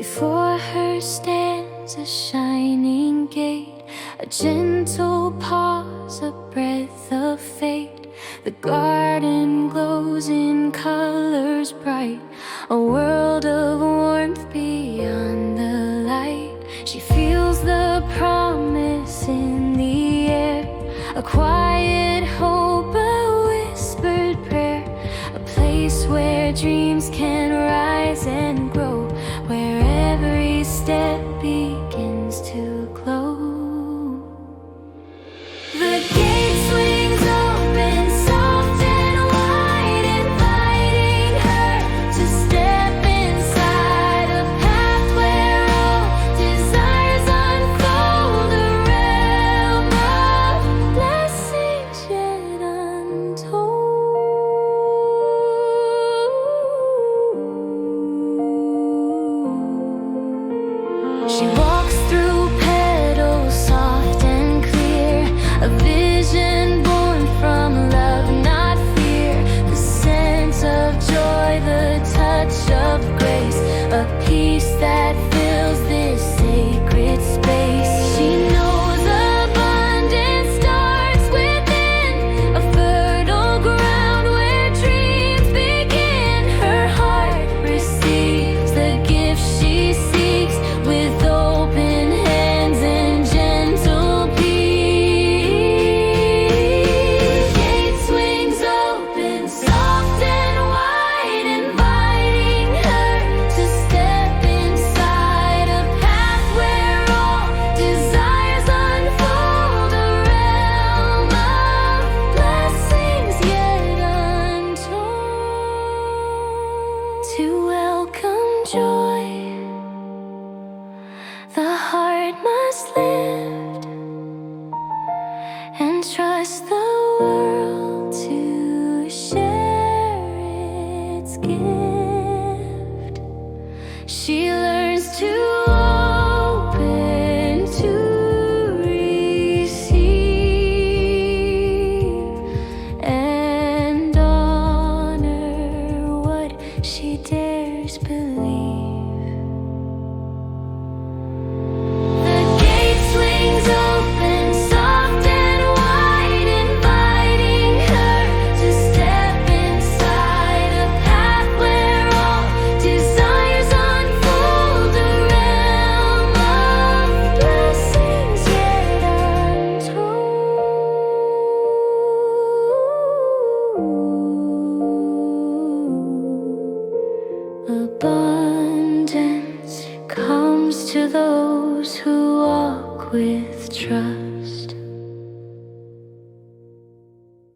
Before her stands a shining gate, a gentle pause, a breath of fate. The garden glows in colors bright, a world of warmth beyond the light. She feels the promise in the air, a quiet hope, a whispered prayer, a place where dreams can rise and grow, where every step begins to glow. The gate swings open, soft and wide, inviting her to step inside a path where all desires unfold, a realm of blessings yet untold. She walks through petals soft and clear, a vision born from love, not fear. The sense of joy, the touch of grace, a peace that fills this sacred space. She knows abundance starts within, a fertile ground where dreams begin. Her heart receives the gift she seeks with open hands and gentle peace. The gate swings open, soft and wide, inviting her to step inside a path where all desires unfold, a realm of blessings yet untold. To welcome joy, the heart must lift and trust the world to share its gift. She learns to open, to receive, and honor what she dares believe. The gate swings open, soft and wide, inviting her to step inside a path where all desires unfold, a realm of blessings yet untold. Abundance comes to those who walk with trust.